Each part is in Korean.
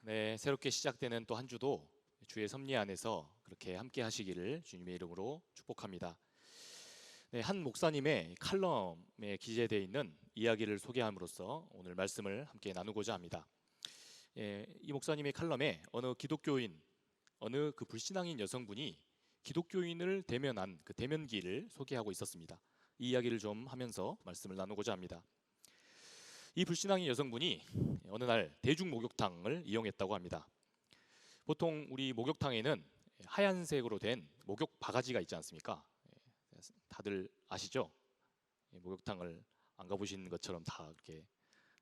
네, 새롭게 시작되는 또 한 주도 주의 섭리 안에서 그렇게 함께 하시기를 주님의 이름으로 축복합니다. 네, 한 목사님의 칼럼에 기재되어 있는 이야기를 소개함으로써 오늘 말씀을 함께 나누고자 합니다. 이 목사님의 칼럼에 어느 기독교인, 어느 그 불신앙인 여성분이 기독교인을 대면한 그 대면기를 소개하고 있었습니다. 이 이야기를 좀 하면서 말씀을 나누고자 합니다. 이 불신앙인 여성분이 어느 날 대중 목욕탕을 이용했다고 합니다. 보통 우리 목욕탕에는 하얀색으로 된 목욕 바가지가 있지 않습니까? 다들 아시죠? 목욕탕을 안 가보신 것처럼 다 이렇게.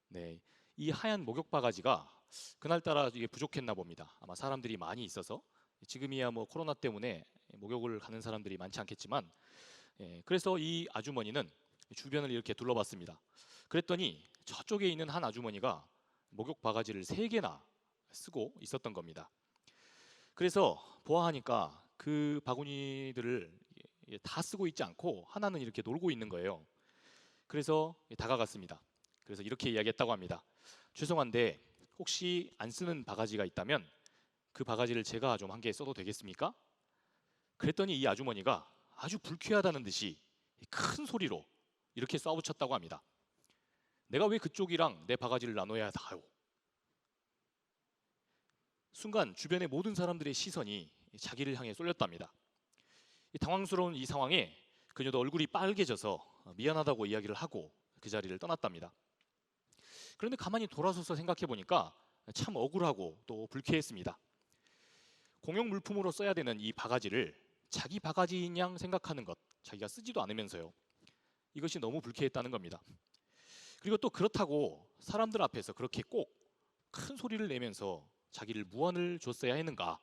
네, 이 하얀 목욕 바가지가 그날따라 이게 부족했나 봅니다. 아마 사람들이 많이 있어서. 지금이야 뭐 코로나 때문에 목욕을 가는 사람들이 많지 않겠지만, 그래서 이 아주머니는 주변을 이렇게 둘러봤습니다. 그랬더니 저쪽에 있는 한 아주머니가 목욕 바가지를 3개나 쓰고 있었던 겁니다. 그래서 보아하니까 그 바구니들을 다 쓰고 있지 않고 하나는 이렇게 놀고 있는 거예요. 그래서 다가갔습니다. 그래서 이렇게 이야기했다고 합니다. 죄송한데 혹시 안 쓰는 바가지가 있다면 그 바가지를 제가 좀 한 개 써도 되겠습니까? 그랬더니 이 아주머니가 아주 불쾌하다는 듯이 큰 소리로 이렇게 쏴붙였다고 합니다. 내가 왜 그쪽이랑 내 바가지를 나눠야 하오? 순간 주변의 모든 사람들의 시선이 자기를 향해 쏠렸답니다. 당황스러운 이 상황에 그녀도 얼굴이 빨개져서 미안하다고 이야기를 하고 그 자리를 떠났답니다. 그런데 가만히 돌아서서 생각해 보니까 참 억울하고 또 불쾌했습니다. 공용 물품으로 써야 되는 이 바가지를 자기 바가지인 양 생각하는 것, 자기가 쓰지도 않으면서요. 이것이 너무 불쾌했다는 겁니다. 그리고 또 그렇다고 사람들 앞에서 그렇게 꼭 큰 소리를 내면서 자기를 무안을 줬어야 했는가?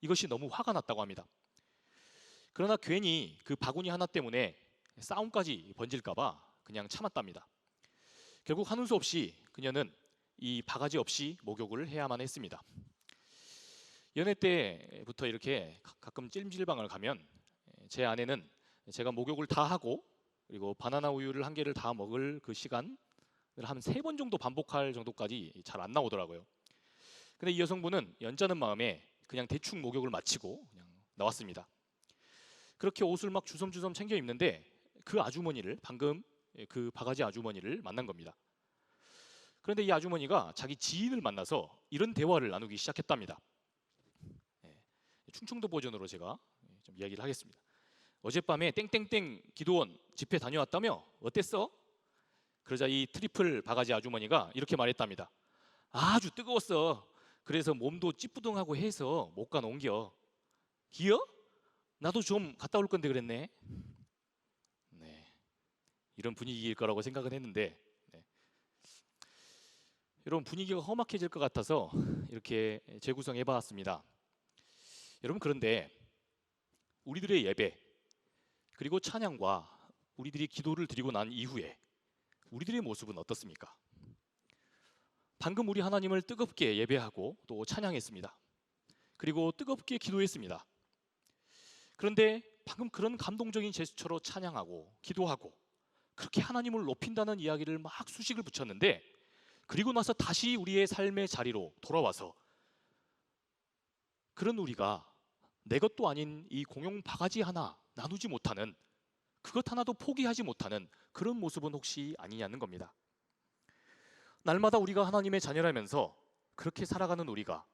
이것이 너무 화가 났다고 합니다. 그러나 괜히 그 바구니 하나 때문에 싸움까지 번질까봐 그냥 참았답니다. 결국 하는 수 없이 그녀는 이 바가지 없이 목욕을 해야만 했습니다. 연애 때부터 이렇게 가끔 찜질방을 가면 제 아내는 제가 목욕을 다 하고 그리고 바나나 우유를 1개를 다 먹을 그 시간을 한 3번 정도 반복할 정도까지 잘 안 나오더라고요. 근데 이 여성분은 연자는 마음에 그냥 대충 목욕을 마치고 그냥 나왔습니다. 그렇게 옷을 막 주섬주섬 챙겨 입는데 그 아주머니를, 방금 그 바가지 아주머니를 만난 겁니다. 그런데 이 아주머니가 자기 지인을 만나서 이런 대화를 나누기 시작했답니다. 충청도 버전으로 제가 좀 이야기를 하겠습니다. 어젯밤에 땡땡땡 기도원 집회 다녀왔다며? 어땠어? 그러자 이 트리플 바가지 아주머니가 이렇게 말했답니다. 아주 뜨거웠어. 그래서 몸도 찌뿌둥하고 해서 못 가 옮겨. 기어? 나도 좀 갔다 올 건데 그랬네. 네, 이런 분위기일 거라고 생각은 했는데, 여러분 분위기가 험악해질 것 같아서 이렇게 재구성해 봤습니다. 여러분, 그런데 우리들의 예배 그리고 찬양과 우리들이 기도를 드리고 난 이후에 우리들의 모습은 어떻습니까? 방금 우리 하나님을 뜨겁게 예배하고 또 찬양했습니다. 그리고 뜨겁게 기도했습니다. 그런데 방금 그런 감동적인 제스처로 찬양하고 기도하고 그렇게 하나님을 높인다는 이야기를 막 수식을 붙였는데, 그리고 나서 다시 우리의 삶의 자리로 돌아와서 그런 우리가 내 것도 아닌 이 공용 바가지 하나 나누지 못하는, 그것 하나도 포기하지 못하는 그런 모습은 혹시 아니냐는 겁니다. 날마다 우리가 하나님의 자녀라면서 그렇게 살아가는 우리가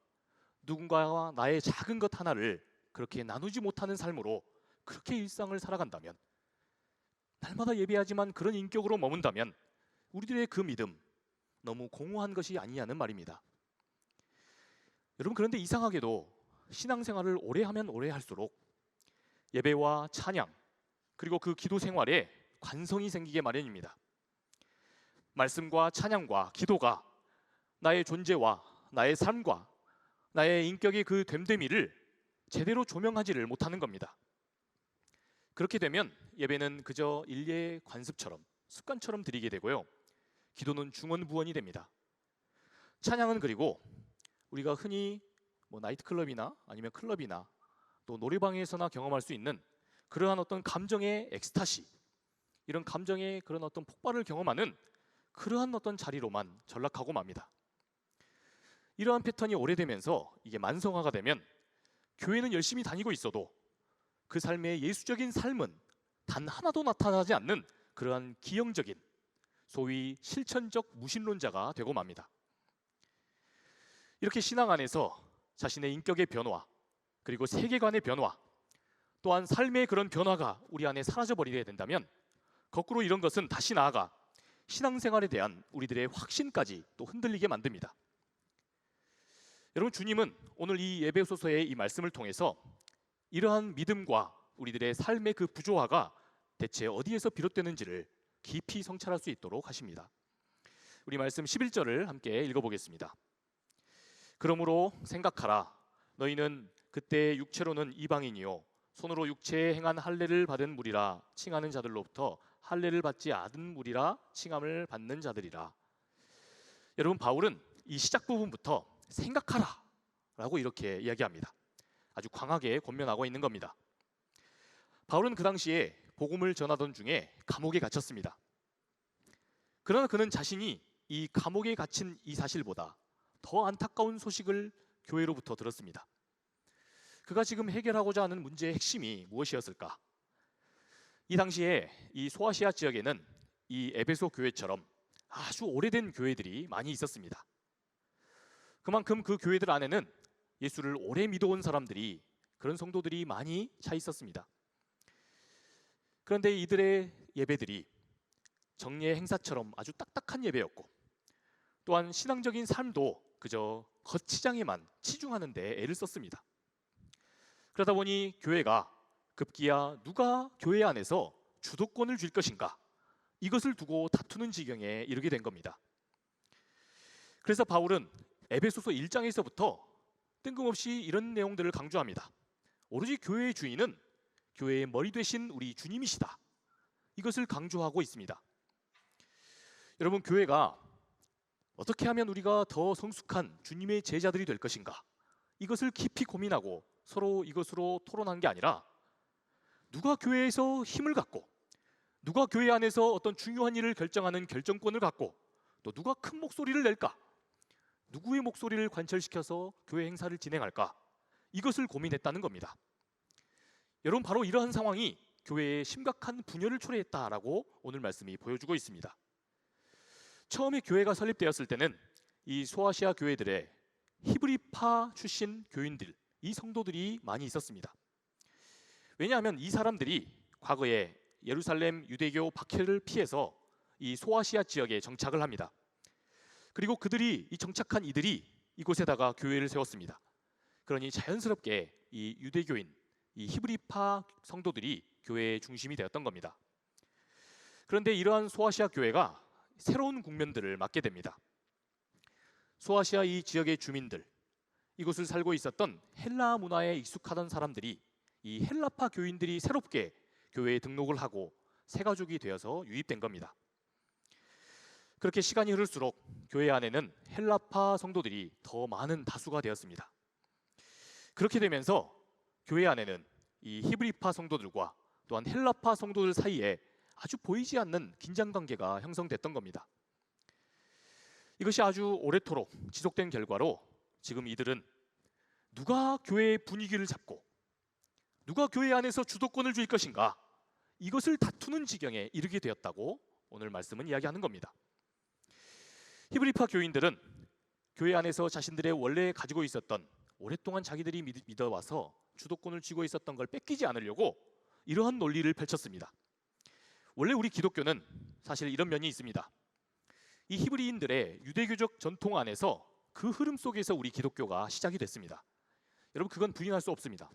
누군가와 나의 작은 것 하나를 그렇게 나누지 못하는 삶으로 그렇게 일상을 살아간다면, 날마다 예배하지만 그런 인격으로 머문다면 우리들의 그 믿음 너무 공허한 것이 아니냐는 말입니다. 여러분, 그런데 이상하게도 신앙생활을 오래 하면 오래 할수록 예배와 찬양 그리고 그 기도 생활에 관성이 생기게 마련입니다. 말씀과 찬양과 기도가 나의 존재와 나의 삶과 나의 인격의 그 됨됨이를 제대로 조명하지를 못하는 겁니다. 그렇게 되면 예배는 그저 일례의 관습처럼, 습관처럼 드리게 되고요, 기도는 중언부언이 됩니다. 찬양은 그리고 우리가 흔히 나이트클럽이나 아니면 클럽이나 또 노래방에서나 경험할 수 있는 그러한 어떤 감정의 엑스타시, 이런 감정의 그런 어떤 폭발을 경험하는 그러한 어떤 자리로만 전락하고 맙니다. 이러한 패턴이 오래되면서 이게 만성화가 되면 교회는 열심히 다니고 있어도 그 삶의 예수적인 삶은 단 하나도 나타나지 않는 그러한 기형적인 소위 실천적 무신론자가 되고 맙니다. 이렇게 신앙 안에서 자신의 인격의 변화, 그리고 세계관의 변화, 또한 삶의 그런 변화가 우리 안에 사라져버리게 된다면 거꾸로 이런 것은 다시 나아가 신앙생활에 대한 우리들의 확신까지 또 흔들리게 만듭니다. 여러분, 주님은 오늘 이 에베소서의 이 말씀을 통해서 이러한 믿음과 우리들의 삶의 그 부조화가 대체 어디에서 비롯되는지를 깊이 성찰할 수 있도록 하십니다. 우리 말씀 11절을 함께 읽어보겠습니다. 그러므로 생각하라. 너희는 그때 육체로는 이방인이요 손으로 육체에 행한 할례를 받은 무리라 칭하는 자들로부터 할례를 받지 않은 무리라 칭함을 받는 자들이라. 여러분, 바울은 이 시작 부분부터 생각하라 라고 이렇게 이야기합니다. 아주 강하게 권면하고 있는 겁니다. 바울은 그 당시에 복음을 전하던 중에 감옥에 갇혔습니다. 그러나 그는 자신이 이 감옥에 갇힌 이 사실보다 더 안타까운 소식을 교회로부터 들었습니다. 그가 지금 해결하고자 하는 문제의 핵심이 무엇이었을까? 이 당시에 이 소아시아 지역에는 이 에베소 교회처럼 아주 오래된 교회들이 많이 있었습니다. 그만큼 그 교회들 안에는 예수를 오래 믿어온 사람들이, 그런 성도들이 많이 차 있었습니다. 그런데 이들의 예배들이 정례 행사처럼 아주 딱딱한 예배였고, 또한 신앙적인 삶도 그저 겉치장에만 치중하는 데 애를 썼습니다. 그러다 보니 교회가 급기야 누가 교회 안에서 주도권을 줄 것인가, 이것을 두고 다투는 지경에 이르게 된 겁니다. 그래서 바울은 에베소서 1장에서부터 뜬금없이 이런 내용들을 강조합니다. 오로지 교회의 주인은 교회의 머리 되신 우리 주님이시다. 이것을 강조하고 있습니다. 여러분, 교회가 어떻게 하면 우리가 더 성숙한 주님의 제자들이 될 것인가, 이것을 깊이 고민하고 서로 이것으로 토론한 게 아니라 누가 교회에서 힘을 갖고, 누가 교회 안에서 어떤 중요한 일을 결정하는 결정권을 갖고, 또 누가 큰 목소리를 낼까, 누구의 목소리를 관철시켜서 교회 행사를 진행할까, 이것을 고민했다는 겁니다. 여러분, 바로 이러한 상황이 교회에 심각한 분열을 초래했다라고 오늘 말씀이 보여주고 있습니다. 처음에 교회가 설립되었을 때는 이 소아시아 교회들의 히브리파 출신 교인들, 이 성도들이 많이 있었습니다. 왜냐하면 이 사람들이 과거에 예루살렘 유대교 박해를 피해서 이 소아시아 지역에 정착을 합니다. 그리고 그들이, 이 정착한 이들이 이곳에다가 교회를 세웠습니다. 그러니 자연스럽게 이 유대교인, 이 히브리파 성도들이 교회의 중심이 되었던 겁니다. 그런데 이러한 소아시아 교회가 새로운 국면들을 맞게 됩니다. 소아시아 이 지역의 주민들, 이곳을 살고 있었던 헬라 문화에 익숙하던 사람들이, 이 헬라파 교인들이 새롭게 교회에 등록을 하고 새 가족이 되어서 유입된 겁니다. 그렇게 시간이 흐를수록 교회 안에는 헬라파 성도들이 더 많은 다수가 되었습니다. 그렇게 되면서 교회 안에는 이 히브리파 성도들과 또한 헬라파 성도들 사이에 아주 보이지 않는 긴장관계가 형성됐던 겁니다. 이것이 아주 오래도록 지속된 결과로 지금 이들은 누가 교회의 분위기를 잡고 누가 교회 안에서 주도권을 줄 것인가, 이것을 다투는 지경에 이르게 되었다고 오늘 말씀은 이야기하는 겁니다. 히브리파 교인들은 교회 안에서 자신들의 원래 가지고 있었던, 오랫동안 자기들이 믿어와서 주도권을 쥐고 있었던 걸 뺏기지 않으려고 이러한 논리를 펼쳤습니다. 원래 우리 기독교는 사실 이런 면이 있습니다. 이 히브리인들의 유대교적 전통 안에서 그 흐름 속에서 우리 기독교가 시작이 됐습니다. 여러분, 그건 부인할 수 없습니다.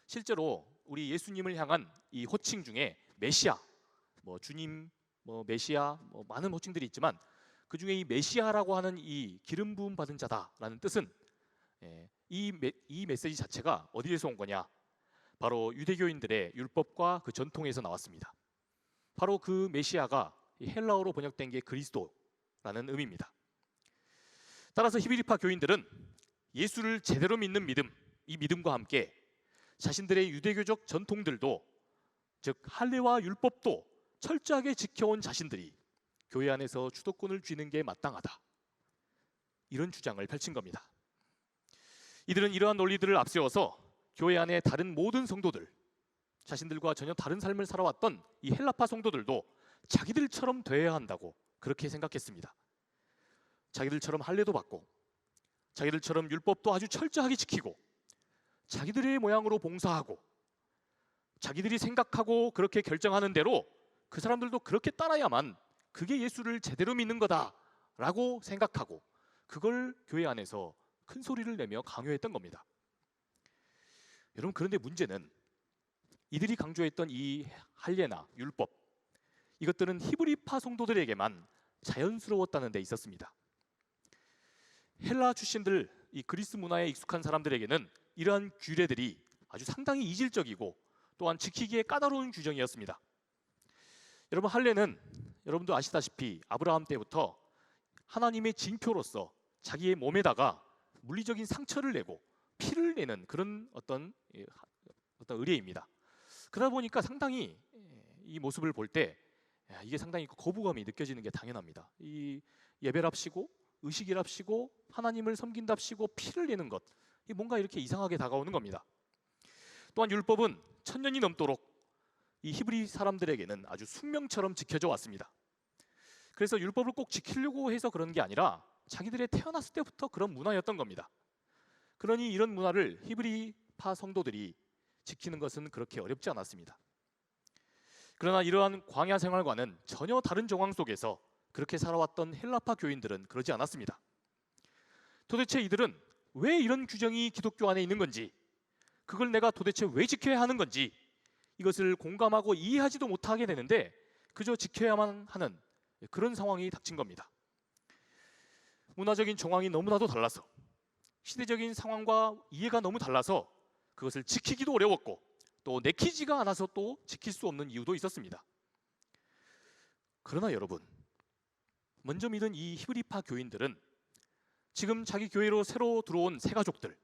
실제로 우리 예수님을 향한 이 호칭 중에 메시아, 주님, 메시아, 많은 호칭들이 있지만 그 중에 이 메시아라고 하는 이 기름 부음 받은 자다라는 뜻은 이 메시지 자체가 어디에서 온 거냐? 바로 유대교인들의 율법과 그 전통에서 나왔습니다. 바로 그 메시아가 헬라어로 번역된 게 그리스도라는 의미입니다. 따라서 히브리파 교인들은 예수를 제대로 믿는 믿음, 이 믿음과 함께 자신들의 유대교적 전통들도, 즉 할례와 율법도 철저하게 지켜온 자신들이 교회 안에서 주도권을 쥐는 게 마땅하다. 이런 주장을 펼친 겁니다. 이들은 이러한 논리들을 앞세워서 교회 안에 다른 모든 성도들, 자신들과 전혀 다른 삶을 살아왔던 이 헬라파 성도들도 자기들처럼 되어야 한다고 그렇게 생각했습니다. 자기들처럼 할례도 받고, 자기들처럼 율법도 아주 철저하게 지키고, 자기들의 모양으로 봉사하고, 자기들이 생각하고 그렇게 결정하는 대로 그 사람들도 그렇게 따라야만 그게 예수를 제대로 믿는 거다라고 생각하고, 그걸 교회 안에서 큰 소리를 내며 강요했던 겁니다. 여러분, 그런데 문제는 이들이 강조했던 이 할례나 율법, 이것들은 히브리파 성도들에게만 자연스러웠다는 데 있었습니다. 헬라 출신들, 이 그리스 문화에 익숙한 사람들에게는 이러한 규례들이 아주 상당히 이질적이고 또한 지키기에 까다로운 규정이었습니다. 여러분, 할례는 여러분도 아시다시피 아브라함 때부터 하나님의 징표로서 자기의 몸에다가 물리적인 상처를 내고 피를 내는 그런 어떤 의례입니다. 그러다 보니까 상당히 이 모습을 볼 때 이게 상당히 거부감이 느껴지는 게 당연합니다. 이 예배랍시고 의식이랍시고 하나님을 섬긴답시고 피를 내는 것, 뭔가 이렇게 이상하게 다가오는 겁니다. 또한 율법은 1000년이 넘도록 이 히브리 사람들에게는 아주 숙명처럼 지켜져 왔습니다. 그래서 율법을 꼭 지키려고 해서 그런 게 아니라 자기들의 태어났을 때부터 그런 문화였던 겁니다. 그러니 이런 문화를 히브리파 성도들이 지키는 것은 그렇게 어렵지 않았습니다. 그러나 이러한 광야 생활과는 전혀 다른 정황 속에서 그렇게 살아왔던 헬라파 교인들은 그러지 않았습니다. 도대체 이들은 왜 이런 규정이 기독교 안에 있는 건지, 그걸 내가 도대체 왜 지켜야 하는 건지, 이것을 공감하고 이해하지도 못하게 되는데 그저 지켜야만 하는 그런 상황이 닥친 겁니다. 문화적인 정황이 너무나도 달라서, 시대적인 상황과 이해가 너무 달라서 그것을 지키기도 어려웠고 또 내키지가 않아서 또 지킬 수 없는 이유도 있었습니다. 그러나 여러분, 먼저 믿은 이 히브리파 교인들은 지금 자기 교회로 새로 들어온 새 가족들,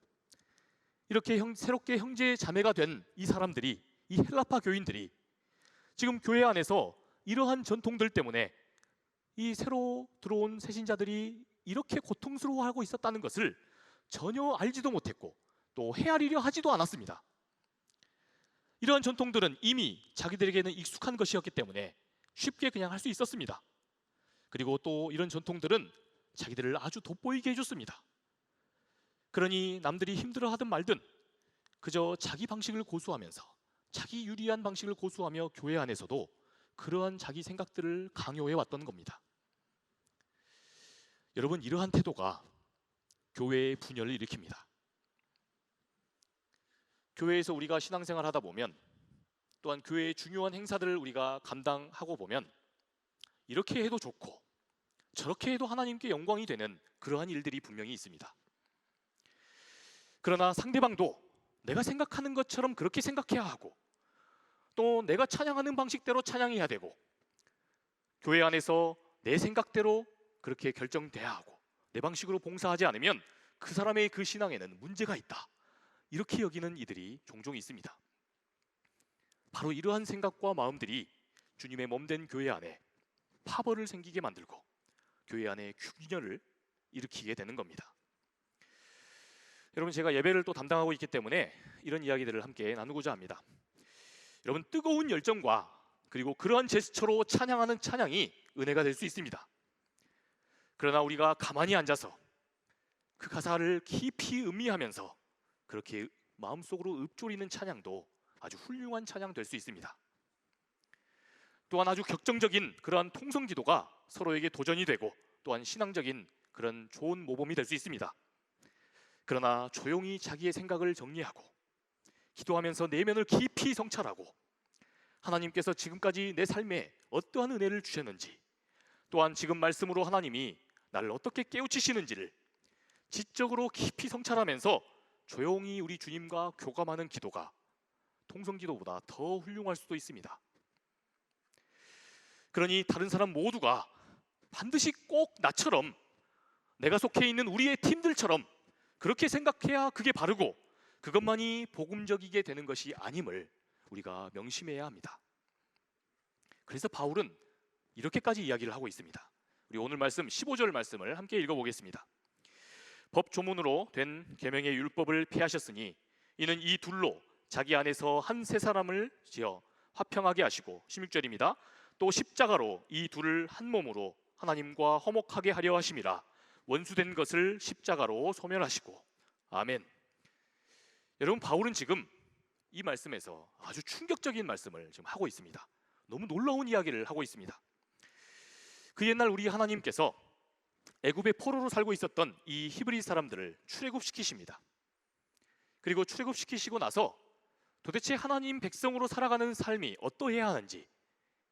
이렇게 새롭게 형제 자매가 된 이 사람들이, 이 헬라파 교인들이 지금 교회 안에서 이러한 전통들 때문에 이 새로 들어온 새신자들이 이렇게 고통스러워하고 있었다는 것을 전혀 알지도 못했고 또 헤아리려 하지도 않았습니다. 이러한 전통들은 이미 자기들에게는 익숙한 것이었기 때문에 쉽게 그냥 할 수 있었습니다. 그리고 또 이런 전통들은 자기들을 아주 돋보이게 해줬습니다. 그러니 남들이 힘들어하든 말든 그저 자기 방식을 고수하면서, 자기 유리한 방식을 고수하며 교회 안에서도 그러한 자기 생각들을 강요해 왔던 겁니다. 여러분, 이러한 태도가 교회의 분열을 일으킵니다. 교회에서 우리가 신앙생활 하다 보면, 또한 교회의 중요한 행사들을 우리가 감당하고 보면 이렇게 해도 좋고 저렇게 해도 하나님께 영광이 되는 그러한 일들이 분명히 있습니다. 그러나 상대방도 내가 생각하는 것처럼 그렇게 생각해야 하고, 또 내가 찬양하는 방식대로 찬양해야 되고, 교회 안에서 내 생각대로 그렇게 결정돼야 하고, 내 방식으로 봉사하지 않으면 그 사람의 그 신앙에는 문제가 있다, 이렇게 여기는 이들이 종종 있습니다. 바로 이러한 생각과 마음들이 주님의 몸된 교회 안에 파벌을 생기게 만들고 교회 안에 균열을 일으키게 되는 겁니다. 여러분, 제가 예배를 또 담당하고 있기 때문에 이런 이야기들을 함께 나누고자 합니다. 여러분, 뜨거운 열정과 그리고 그러한 제스처로 찬양하는 찬양이 은혜가 될 수 있습니다. 그러나 우리가 가만히 앉아서 그 가사를 깊이 음미하면서 그렇게 마음속으로 읊조리는 찬양도 아주 훌륭한 찬양 될 수 있습니다. 또한 아주 격정적인 그러한 통성기도가 서로에게 도전이 되고 또한 신앙적인 그런 좋은 모범이 될 수 있습니다. 그러나 조용히 자기의 생각을 정리하고 기도하면서 내면을 깊이 성찰하고 하나님께서 지금까지 내 삶에 어떠한 은혜를 주셨는지, 또한 지금 말씀으로 하나님이 나를 어떻게 깨우치시는지를 지적으로 깊이 성찰하면서 조용히 우리 주님과 교감하는 기도가 통성기도보다 더 훌륭할 수도 있습니다. 그러니 다른 사람 모두가 반드시 꼭 나처럼, 내가 속해 있는 우리의 팀들처럼 그렇게 생각해야 그게 바르고 그것만이 복음적이게 되는 것이 아님을 우리가 명심해야 합니다. 그래서 바울은 이렇게까지 이야기를 하고 있습니다. 우리 오늘 말씀 15절 말씀을 함께 읽어보겠습니다. 법 조문으로 된 계명의 율법을 폐하셨으니 이는 이 둘로 자기 안에서 한 세 사람을 지어 화평하게 하시고 16절입니다. 또 십자가로 이 둘을 한 몸으로 하나님과 화목하게 하려 하심이라. 원수된 것을 십자가로 소멸하시고. 아멘. 여러분, 바울은 지금 이 말씀에서 아주 충격적인 말씀을 지금 하고 있습니다. 너무 놀라운 이야기를 하고 있습니다. 그 옛날 우리 하나님께서 애굽의 포로로 살고 있었던 이 히브리 사람들을 출애굽시키십니다. 그리고 출애굽시키시고 나서 도대체 하나님 백성으로 살아가는 삶이 어떠해야 하는지,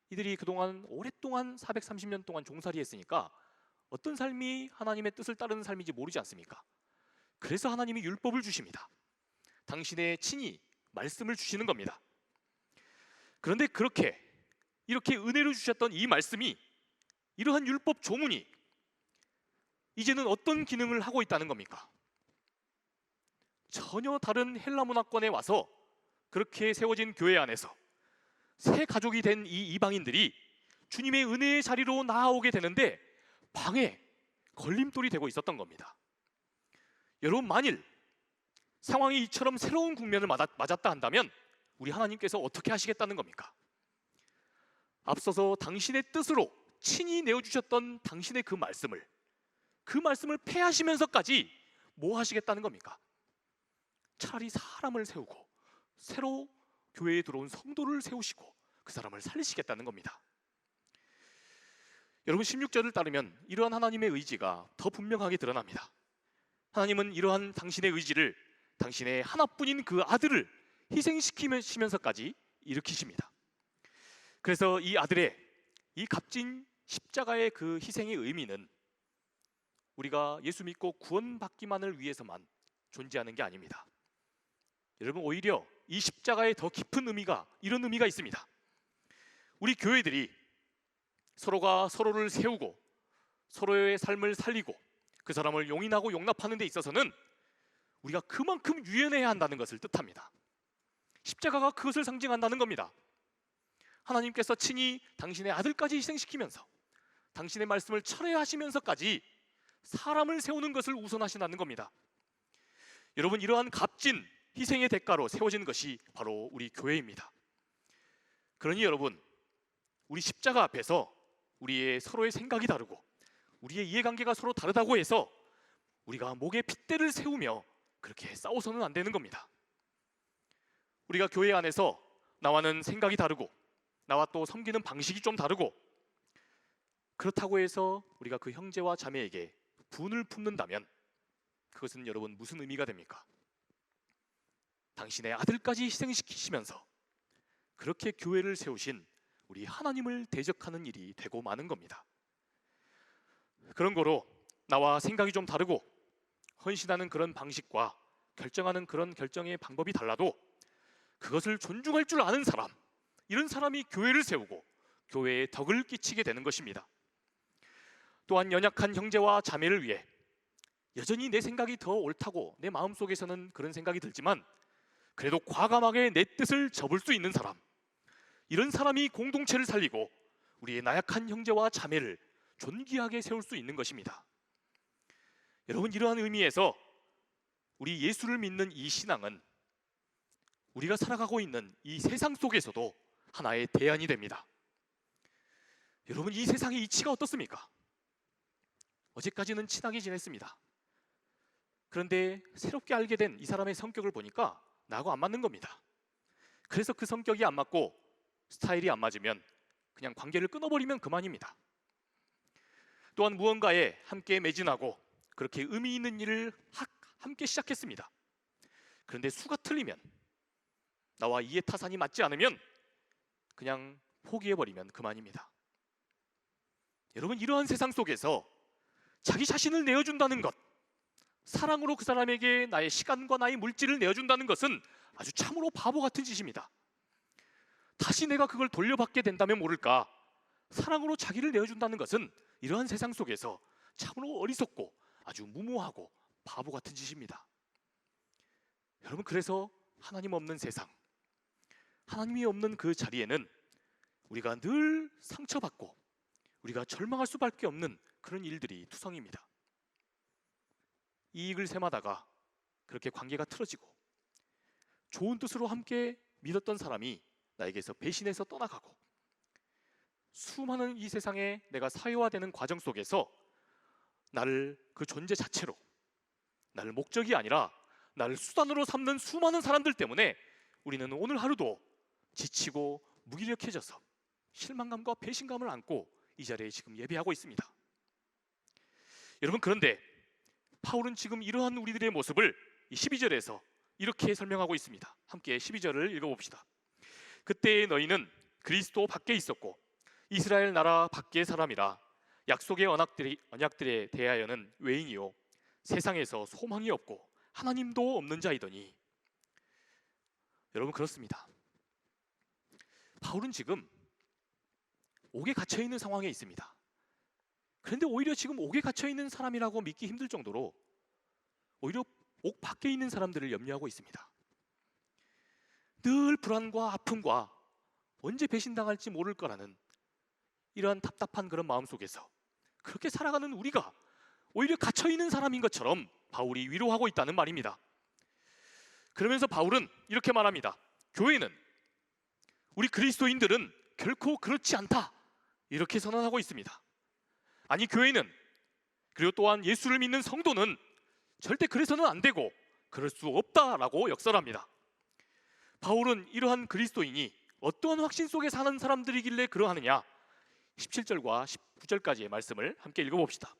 이들이 그동안 오랫동안 430년 동안 종살이 했으니까 어떤 삶이 하나님의 뜻을 따르는 삶인지 모르지 않습니까? 그래서 하나님이 율법을 주십니다. 당신의 친히 말씀을 주시는 겁니다. 그런데 이렇게 은혜로 주셨던 이 말씀이, 이러한 율법 조문이 이제는 어떤 기능을 하고 있다는 겁니까? 전혀 다른 헬라 문화권에 와서 그렇게 세워진 교회 안에서 새 가족이 된 이 이방인들이 주님의 은혜의 자리로 나아오게 되는데 방해, 걸림돌이 되고 있었던 겁니다. 여러분, 만일 상황이 이처럼 새로운 국면을 맞았다 한다면 우리 하나님께서 어떻게 하시겠다는 겁니까? 앞서서 당신의 뜻으로 친히 내어주셨던 당신의 그 말씀을 폐하시면서까지 뭐 하시겠다는 겁니까? 차라리 사람을 세우고 새로 교회에 들어온 성도를 세우시고 그 사람을 살리시겠다는 겁니다. 여러분, 16절을 따르면 이러한 하나님의 의지가 더 분명하게 드러납니다. 하나님은 이러한 당신의 의지를 당신의 하나뿐인 그 아들을 희생시키시면서까지 일으키십니다. 그래서 이 아들의 이 값진 십자가의 그 희생의 의미는 우리가 예수 믿고 구원받기만을 위해서만 존재하는 게 아닙니다. 여러분, 오히려 이 십자가에 더 깊은 의미가, 이런 의미가 있습니다. 우리 교회들이 서로가 서로를 세우고 서로의 삶을 살리고 그 사람을 용인하고 용납하는 데 있어서는 우리가 그만큼 유연해야 한다는 것을 뜻합니다. 십자가가 그것을 상징한다는 겁니다. 하나님께서 친히 당신의 아들까지 희생시키면서 당신의 말씀을 철회하시면서까지 사람을 세우는 것을 우선하신다는 겁니다. 여러분, 이러한 값진 희생의 대가로 세워진 것이 바로 우리 교회입니다. 그러니 여러분, 우리 십자가 앞에서 우리의 서로의 생각이 다르고 우리의 이해관계가 서로 다르다고 해서 우리가 목에 핏대를 세우며 그렇게 싸워서는 안 되는 겁니다. 우리가 교회 안에서 나와는 생각이 다르고 나와 또 섬기는 방식이 좀 다르고 그렇다고 해서 우리가 그 형제와 자매에게 분을 품는다면 그것은 여러분 무슨 의미가 됩니까? 당신의 아들까지 희생시키시면서 그렇게 교회를 세우신 우리 하나님을 대적하는 일이 되고 마는 겁니다. 그런 거로 나와 생각이 좀 다르고 헌신하는 그런 방식과 결정하는 그런 결정의 방법이 달라도 그것을 존중할 줄 아는 사람, 이런 사람이 교회를 세우고 교회에 덕을 끼치게 되는 것입니다. 또한 연약한 형제와 자매를 위해 여전히 내 생각이 더 옳다고 내 마음속에서는 그런 생각이 들지만 그래도 과감하게 내 뜻을 접을 수 있는 사람, 이런 사람이 공동체를 살리고 우리의 나약한 형제와 자매를 존귀하게 세울 수 있는 것입니다. 여러분, 이러한 의미에서 우리 예수를 믿는 이 신앙은 우리가 살아가고 있는 이 세상 속에서도 하나의 대안이 됩니다. 여러분, 이 세상의 이치가 어떻습니까? 어제까지는 친하게 지냈습니다. 그런데 새롭게 알게 된 이 사람의 성격을 보니까 나하고 안 맞는 겁니다. 그래서 그 성격이 안 맞고 스타일이 안 맞으면 그냥 관계를 끊어버리면 그만입니다. 또한 무언가에 함께 매진하고 그렇게 의미 있는 일을 함께 시작했습니다. 그런데 수가 틀리면, 나와 이해타산이 맞지 않으면 그냥 포기해버리면 그만입니다. 여러분, 이러한 세상 속에서 자기 자신을 내어준다는 것, 사랑으로 그 사람에게 나의 시간과 나의 물질을 내어준다는 것은 아주 참으로 바보 같은 짓입니다. 다시 내가 그걸 돌려받게 된다면 모를까, 사랑으로 자기를 내어준다는 것은 이러한 세상 속에서 참으로 어리석고 아주 무모하고 바보 같은 짓입니다. 여러분, 그래서 하나님 없는 세상, 하나님이 없는 그 자리에는 우리가 늘 상처받고 우리가 절망할 수밖에 없는 그런 일들이 투성입니다. 이익을 셈하다가 그렇게 관계가 틀어지고 좋은 뜻으로 함께 믿었던 사람이 나에게서 배신해서 떠나가고 수많은 이 세상에 내가 사회화되는 과정 속에서 나를 그 존재 자체로 나를 목적이 아니라 나를 수단으로 삼는 수많은 사람들 때문에 우리는 오늘 하루도 지치고 무기력해져서 실망감과 배신감을 안고 이 자리에 지금 예배하고 있습니다. 여러분, 그런데 바울은 지금 이러한 우리들의 모습을 12절에서 이렇게 설명하고 있습니다. 함께 12절을 읽어봅시다. 그때 너희는 그리스도 밖에 있었고 이스라엘 나라 밖의 사람이라 약속의 언약들에 대하여는 외인이요 세상에서 소망이 없고 하나님도 없는 자이더니. 여러분, 그렇습니다. 바울은 지금 옥에 갇혀있는 상황에 있습니다. 그런데 오히려 지금 옥에 갇혀있는 사람이라고 믿기 힘들 정도로 오히려 옥 밖에 있는 사람들을 염려하고 있습니다. 늘 불안과 아픔과 언제 배신당할지 모를 거라는 이러한 답답한 그런 마음 속에서 그렇게 살아가는 우리가 오히려 갇혀있는 사람인 것처럼 바울이 위로하고 있다는 말입니다. 그러면서 바울은 이렇게 말합니다. 교회는, 우리 그리스도인들은 결코 그렇지 않다, 이렇게 선언하고 있습니다. 아니, 교회는, 그리고 또한 예수를 믿는 성도는 절대 그래서는 안 되고 그럴 수 없다라고 역설합니다. 바울은 이러한 그리스도인이 어떠한 확신 속에 사는 사람들이길래 그러하느냐, 17절과 19절까지의 말씀을 함께 읽어봅시다.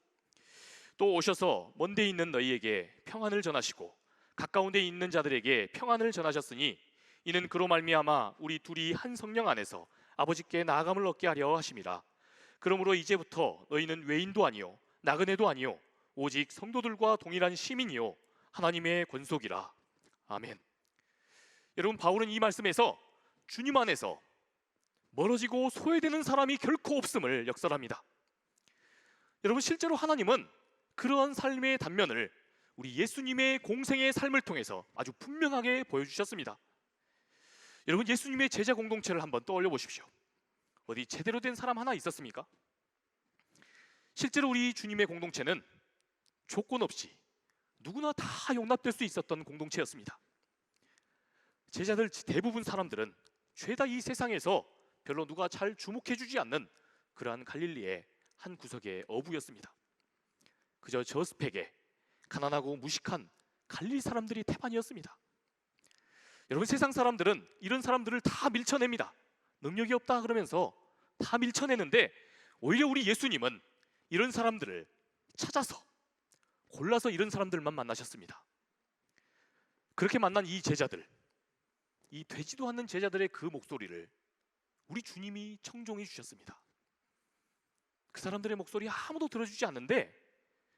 또 오셔서 먼데 있는 너희에게 평안을 전하시고 가까운 데 있는 자들에게 평안을 전하셨으니 이는 그로 말미암아 우리 둘이 한 성령 안에서 아버지께 나아감을 얻게 하려 하심이라. 그러므로 이제부터 너희는 외인도 아니요 나그네도 아니요 오직 성도들과 동일한 시민이요 하나님의 권속이라. 아멘. 여러분, 바울은 이 말씀에서 주님 안에서 멀어지고 소외되는 사람이 결코 없음을 역설합니다. 여러분, 실제로 하나님은 그러한 삶의 단면을 우리 예수님의 공생의 삶을 통해서 아주 분명하게 보여주셨습니다. 여러분, 예수님의 제자 공동체를 한번 떠올려 보십시오. 어디 제대로 된 사람 하나 있었습니까? 실제로 우리 주님의 공동체는 조건 없이 누구나 다 용납될 수 있었던 공동체였습니다. 제자들 대부분 사람들은 죄다 이 세상에서 별로 누가 잘 주목해주지 않는 그러한 갈릴리의 한 구석의 어부였습니다. 그저 저스펙에 가난하고 무식한 갈릴리 사람들이 태반이었습니다. 여러분, 세상 사람들은 이런 사람들을 다 밀쳐냅니다. 능력이 없다 그러면서 다 밀쳐내는데 오히려 우리 예수님은 이런 사람들을 찾아서 골라서 이런 사람들만 만나셨습니다. 그렇게 만난 이 제자들, 이 되지도 않는 제자들의 그 목소리를 우리 주님이 청종해 주셨습니다. 그 사람들의 목소리 아무도 들어주지 않는데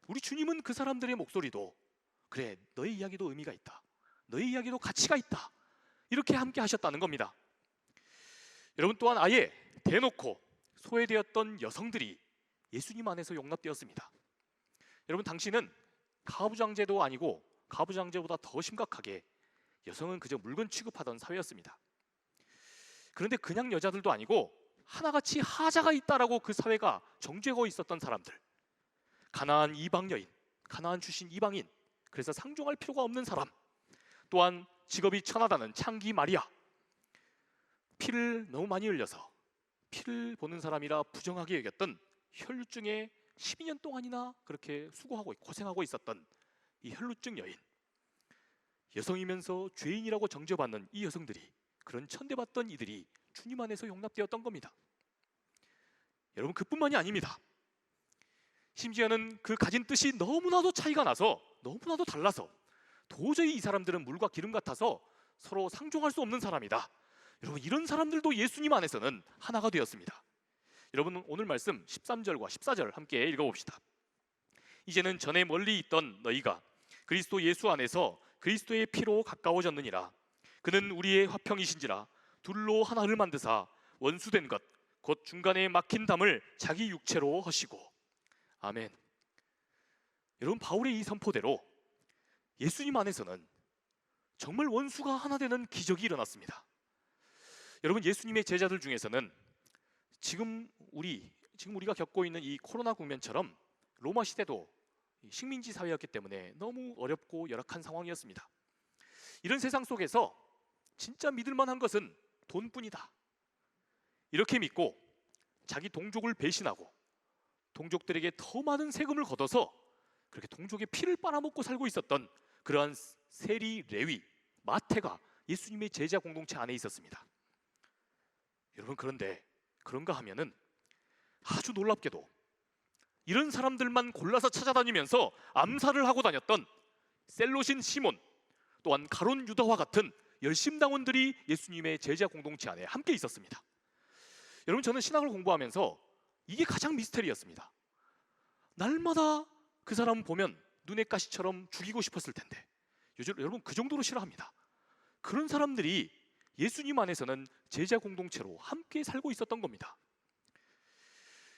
우리 주님은 그 사람들의 목소리도, 그래, 너의 이야기도 의미가 있다, 너의 이야기도 가치가 있다, 이렇게 함께 하셨다는 겁니다. 여러분, 또한 아예 대놓고 소외되었던 여성들이 예수님 안에서 용납되었습니다. 여러분, 당시는 가부장제도 아니고 가부장제보다 더 심각하게 여성은 그저 물건 취급하던 사회였습니다. 그런데 그냥 여자들도 아니고 하나같이 하자가 있다라고 그 사회가 정죄하고 있었던 사람들, 가나안 이방 여인, 가나안 출신 이방인, 그래서 상종할 필요가 없는 사람, 또한 직업이 천하다는 창기 마리아, 피를 너무 많이 흘려서 피를 보는 사람이라 부정하게 여겼던 혈루증에 12년 동안이나 그렇게 수고하고 고생하고 있었던 이 혈루증 여인, 여성이면서 죄인이라고 정죄받는 이 여성들이, 그런 천대받던 이들이 주님 안에서 용납되었던 겁니다. 여러분, 그뿐만이 아닙니다. 심지어는 그 가진 뜻이 너무나도 차이가 나서, 너무나도 달라서 도저히 이 사람들은 물과 기름 같아서 서로 상종할 수 없는 사람이다. 여러분, 이런 사람들도 예수님 안에서는 하나가 되었습니다. 여러분, 오늘 말씀 13절과 14절 함께 읽어봅시다. 이제는 전에 멀리 있던 너희가 그리스도 예수 안에서 그리스도의 피로 가까워졌느니라. 그는 우리의 화평이신지라 둘로 하나를 만드사 원수된 것 곧 중간에 막힌 담을 자기 육체로 허시고. 아멘. 여러분, 바울의 이 선포대로 예수님 안에서는 정말 원수가 하나 되는 기적이 일어났습니다. 여러분, 예수님의 제자들 중에서는 지금 우리가 겪고 있는 이 코로나 국면처럼 로마 시대도 식민지 사회였기 때문에 너무 어렵고 열악한 상황이었습니다. 이런 세상 속에서 진짜 믿을 만한 것은 돈뿐이다. 이렇게 믿고 자기 동족을 배신하고 동족들에게 더 많은 세금을 걷어서 그렇게 동족의 피를 빨아먹고 살고 있었던 그러한 세리, 레위, 마태가 예수님의 제자 공동체 안에 있었습니다. 여러분, 그런데 그런가 하면은 아주 놀랍게도 이런 사람들만 골라서 찾아다니면서 암살을 하고 다녔던 셀롯인 시몬, 또한 가론 유다와 같은 열심당원들이 예수님의 제자 공동체 안에 함께 있었습니다. 여러분, 저는 신학을 공부하면서 이게 가장 미스터리였습니다. 날마다 그 사람 보면 눈의 가시처럼 죽이고 싶었을 텐데 요즘 여러분 그 정도로 싫어합니다. 그런 사람들이 예수님 안에서는 제자 공동체로 함께 살고 있었던 겁니다.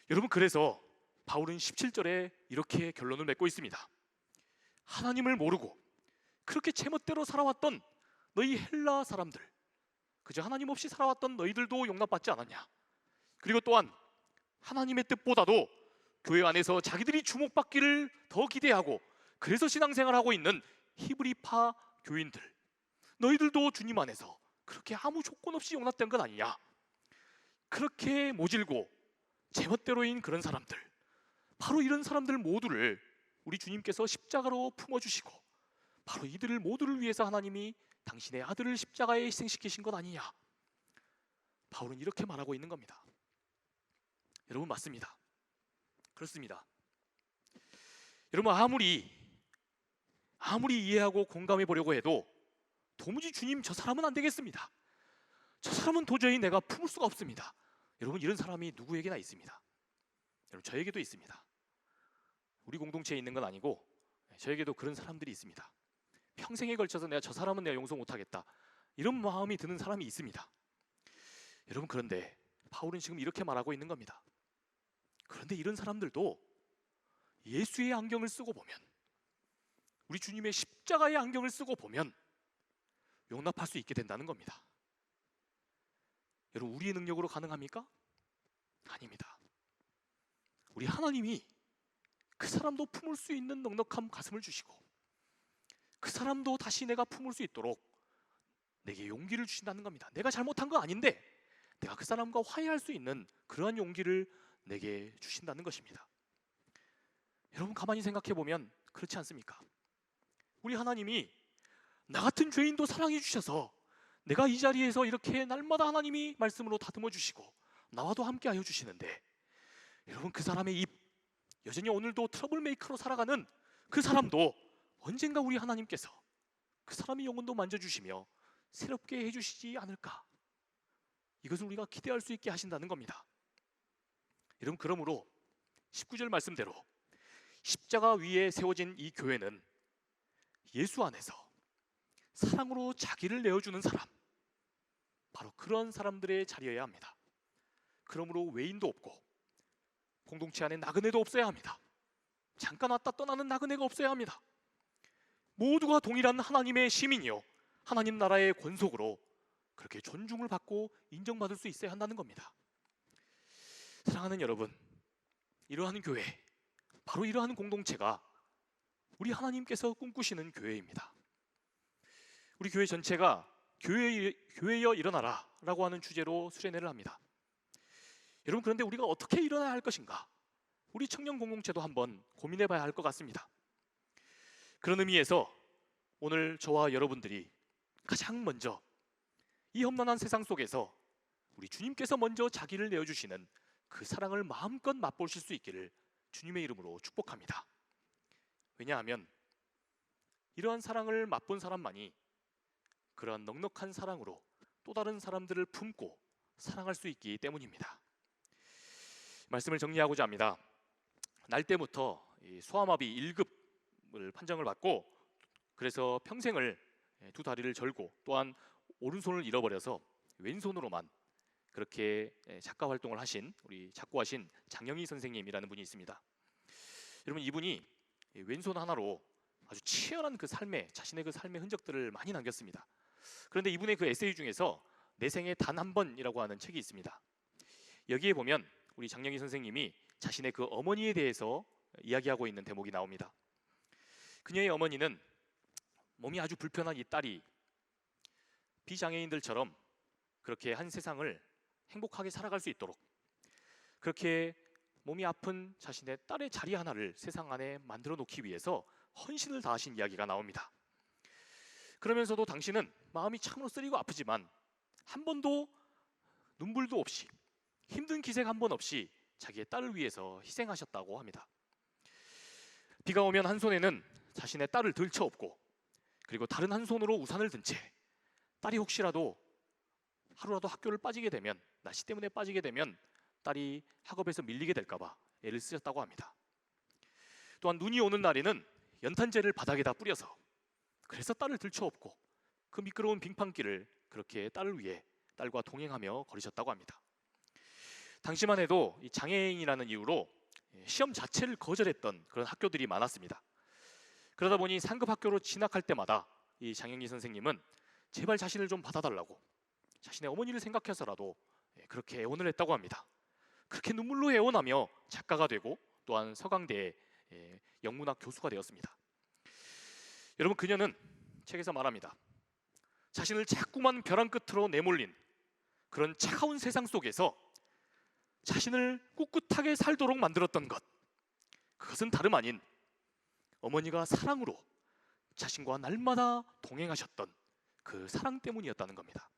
여러분, 그래서 바울은 17절에 이렇게 결론을 맺고 있습니다. 하나님을 모르고 그렇게 제멋대로 살아왔던 너희 헬라 사람들, 그저 하나님 없이 살아왔던 너희들도 용납받지 않았냐? 그리고 또한 하나님의 뜻보다도 교회 안에서 자기들이 주목받기를 더 기대하고 그래서 신앙생활하고 있는 히브리파 교인들, 너희들도 주님 안에서 그렇게 아무 조건 없이 용납된 건 아니냐? 그렇게 모질고 제멋대로인 그런 사람들, 바로 이런 사람들 모두를 우리 주님께서 십자가로 품어주시고 바로 이들을 모두를 위해서 하나님이 당신의 아들을 십자가에 희생시키신 것 아니냐? 바울은 이렇게 말하고 있는 겁니다. 여러분, 맞습니다. 그렇습니다. 여러분, 아무리 이해하고 공감해 보려고 해도 도무지 주님, 저 사람은 안 되겠습니다. 저 사람은 도저히 내가 품을 수가 없습니다. 여러분, 이런 사람이 누구에게나 있습니다. 여러분, 저에게도 있습니다. 우리 공동체에 있는 건 아니고 저에게도 그런 사람들이 있습니다. 평생에 걸쳐서 내가 저 사람은 내가 용서 못하겠다, 이런 마음이 드는 사람이 있습니다. 여러분, 그런데 바울은 지금 이렇게 말하고 있는 겁니다. 그런데 이런 사람들도 예수의 안경을 쓰고 보면, 우리 주님의 십자가의 안경을 쓰고 보면 용납할 수 있게 된다는 겁니다. 여러분, 우리의 능력으로 가능합니까? 아닙니다. 우리 하나님이 그 사람도 품을 수 있는 넉넉한 가슴을 주시고 그 사람도 다시 내가 품을 수 있도록 내게 용기를 주신다는 겁니다. 내가 잘못한 거 아닌데 내가 그 사람과 화해할 수 있는 그러한 용기를 내게 주신다는 것입니다. 여러분, 가만히 생각해 보면 그렇지 않습니까? 우리 하나님이 나 같은 죄인도 사랑해 주셔서 내가 이 자리에서 이렇게 날마다 하나님이 말씀으로 다듬어 주시고 나와도 함께 하여 주시는데, 여러분, 그 사람의 입, 여전히 오늘도 트러블 메이커로 살아가는 그 사람도 언젠가 우리 하나님께서 그 사람의 영혼도 만져주시며 새롭게 해주시지 않을까? 이것을 우리가 기대할 수 있게 하신다는 겁니다. 여러분, 그러므로 19절 말씀대로 십자가 위에 세워진 이 교회는 예수 안에서 사랑으로 자기를 내어주는 사람, 바로 그런 사람들의 자리여야 합니다. 그러므로 외인도 없고 공동체 안에 나그네도 없어야 합니다. 잠깐 왔다 떠나는 나그네가 없어야 합니다. 모두가 동일한 하나님의 시민이요, 하나님 나라의 권속으로 그렇게 존중을 받고 인정받을 수 있어야 한다는 겁니다. 사랑하는 여러분, 이러한 교회, 바로 이러한 공동체가 우리 하나님께서 꿈꾸시는 교회입니다. 우리 교회 전체가 교회여 일어나라 라고 하는 주제로 수련회를 합니다. 여러분, 그런데 우리가 어떻게 일어나야 할 것인가? 우리 청년 공동체도 한번 고민해 봐야 할 것 같습니다. 그런 의미에서 오늘 저와 여러분들이 가장 먼저 이 험난한 세상 속에서 우리 주님께서 먼저 자기를 내어주시는 그 사랑을 마음껏 맛보실 수 있기를 주님의 이름으로 축복합니다. 왜냐하면 이러한 사랑을 맛본 사람만이 그러한 넉넉한 사랑으로 또 다른 사람들을 품고 사랑할 수 있기 때문입니다. 말씀을 정리하고자 합니다. 날 때부터 소아마비 1급을 판정을 받고, 그래서 평생을 두 다리를 절고 또한 오른손을 잃어버려서 왼손으로만 그렇게 작가 활동을 하신, 우리 작고하신 장영희 선생님이라는 분이 있습니다. 여러분, 이분이 왼손 하나로 아주 치열한 그 삶의, 자신의 그 삶의 흔적들을 많이 남겼습니다. 그런데 이분의 그 에세이 중에서 내 생에 단 한 번이라고 하는 책이 있습니다. 여기에 보면 우리 장영희 선생님이 자신의 그 어머니에 대해서 이야기하고 있는 대목이 나옵니다. 그녀의 어머니는 몸이 아주 불편한 이 딸이 비장애인들처럼 그렇게 한 세상을 행복하게 살아갈 수 있도록 그렇게 몸이 아픈 자신의 딸의 자리 하나를 세상 안에 만들어 놓기 위해서 헌신을 다하신 이야기가 나옵니다. 그러면서도 당신은 마음이 참으로 쓰리고 아프지만 한 번도 눈물도 없이 힘든 기색 한 번 없이 자기의 딸을 위해서 희생하셨다고 합니다. 비가 오면 한 손에는 자신의 딸을 들쳐업고 그리고 다른 한 손으로 우산을 든 채 딸이 혹시라도 하루라도 학교를 빠지게 되면 날씨 때문에 빠지게 되면 딸이 학업에서 밀리게 될까 봐 애를 쓰셨다고 합니다. 또한 눈이 오는 날에는 연탄재를 바닥에다 뿌려서 그래서 딸을 들쳐업고 그 미끄러운 빙판길을 그렇게 딸을 위해 딸과 동행하며 걸으셨다고 합니다. 당시만 해도 이 장애인이라는 이유로 시험 자체를 거절했던 그런 학교들이 많았습니다. 그러다 보니 상급 학교로 진학할 때마다 이 장영기 선생님은 제발 자신을 좀 받아달라고 자신의 어머니를 생각해서라도 그렇게 애원을 했다고 합니다. 그렇게 눈물로 애원하며 작가가 되고 또한 서강대의 영문학 교수가 되었습니다. 여러분, 그녀는 책에서 말합니다. 자신을 자꾸만 벼랑 끝으로 내몰린 그런 차가운 세상 속에서 자신을 꿋꿋하게 살도록 만들었던 것, 그것은 다름 아닌 어머니가 사랑으로 자신과 날마다 동행하셨던 그 사랑 때문이었다는 겁니다.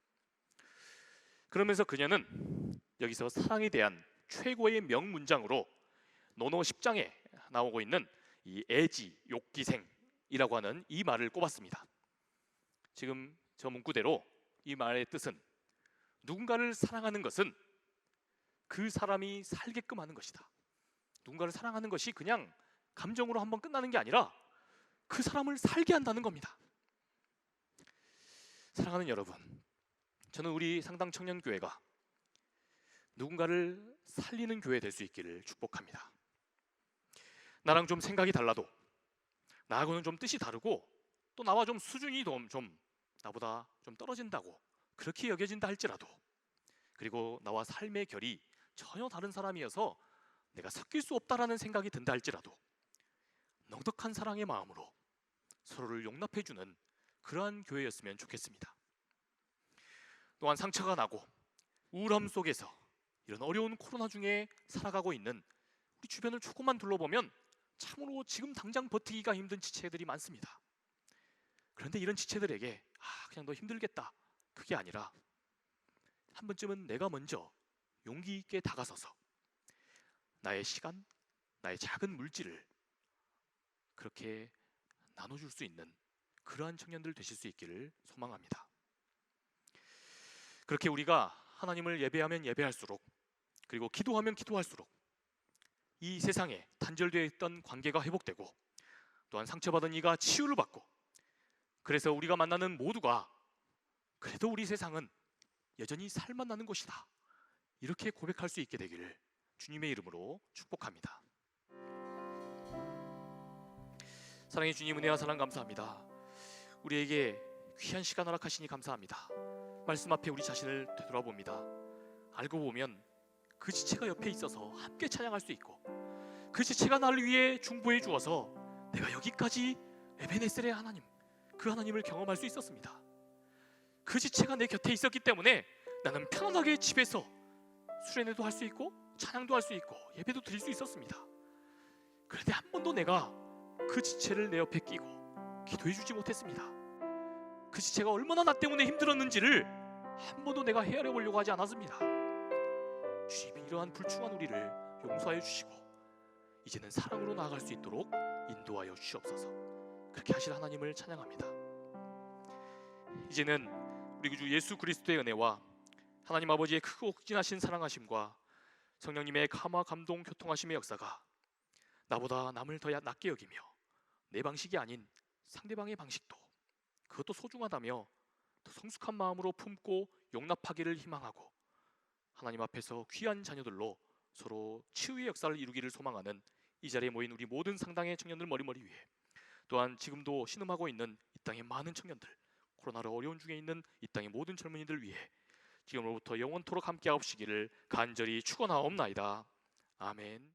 그러면서 그녀는 여기서 사랑에 대한 최고의 명문장으로 논어 10장에 나오고 있는 이 애지 욕기생이라고 하는 이 말을 꼽았습니다. 지금 저 문구대로 이 말의 뜻은 누군가를 사랑하는 것은 그 사람이 살게끔 하는 것이다. 누군가를 사랑하는 것이 그냥 감정으로 한번 끝나는 게 아니라 그 사람을 살게 한다는 겁니다. 사랑하는 여러분, 저는 우리 상당 청년교회가 누군가를 살리는 교회 될 수 있기를 축복합니다. 나랑 좀 생각이 달라도 나하고는 좀 뜻이 다르고 또 나와 좀 수준이 좀 나보다 좀 떨어진다고 그렇게 여겨진다 할지라도 그리고 나와 삶의 결이 전혀 다른 사람이어서 내가 섞일 수 없다라는 생각이 든다 할지라도 넉넉한 사랑의 마음으로 서로를 용납해주는 그러한 교회였으면 좋겠습니다. 또한 상처가 나고 우울함 속에서 이런 어려운 코로나 중에 살아가고 있는 우리 주변을 조금만 둘러보면 참으로 지금 당장 버티기가 힘든 지체들이 많습니다. 그런데 이런 지체들에게 그냥 너 힘들겠다, 그게 아니라 한 번쯤은 내가 먼저 용기 있게 다가서서 나의 시간, 나의 작은 물질을 그렇게 나눠줄 수 있는 그러한 청년들 되실 수 있기를 소망합니다. 그렇게 우리가 하나님을 예배하면 예배할수록 그리고 기도하면 기도할수록 이 세상에 단절되어 있던 관계가 회복되고 또한 상처받은 이가 치유를 받고 그래서 우리가 만나는 모두가 그래도 우리 세상은 여전히 살만나는 곳이다, 이렇게 고백할 수 있게 되기를 주님의 이름으로 축복합니다. 사랑의 주님, 은혜와 사랑 감사합니다. 우리에게 귀한 시간 허락하시니 감사합니다. 말씀 앞에 우리 자신을 되돌아봅니다. 알고 보면 그 지체가 옆에 있어서 함께 찬양할 수 있고 그 지체가 나를 위해 중보해 주어서 내가 여기까지 에베네셀의 하나님, 그 하나님을 경험할 수 있었습니다. 그 지체가 내 곁에 있었기 때문에 나는 편안하게 집에서 수련회도 할 수 있고 찬양도 할 수 있고 예배도 드릴 수 있었습니다. 그런데 한 번도 내가 그 지체를 내 옆에 끼고 기도해 주지 못했습니다. 그 지체가 얼마나 나 때문에 힘들었는지를 한 번도 내가 헤아려 보려고 하지 않았습니다. 주님이 이러한 불충한 우리를 용서하여 주시고 이제는 사랑으로 나아갈 수 있도록 인도하여 주시옵소서. 그렇게 하실 하나님을 찬양합니다. 이제는 우리 구주 예수 그리스도의 은혜와 하나님 아버지의 크고 극진하신 사랑하심과 성령님의 감화 감동 교통하심의 역사가 나보다 남을 더 낮게 여기며 내 방식이 아닌 상대방의 방식도 그것도 소중하다며 더 성숙한 마음으로 품고 용납하기를 희망하고 하나님 앞에서 귀한 자녀들로 서로 치유의 역사를 이루기를 소망하는 이 자리에 모인 우리 모든 상당의 청년들 머리머리 위에 또한 지금도 신음하고 있는 이 땅의 많은 청년들, 코로나로 어려운 중에 있는 이 땅의 모든 젊은이들 위해 지금으로부터 영원토록 함께하옵시기를 간절히 축원하옵나이다. 아멘.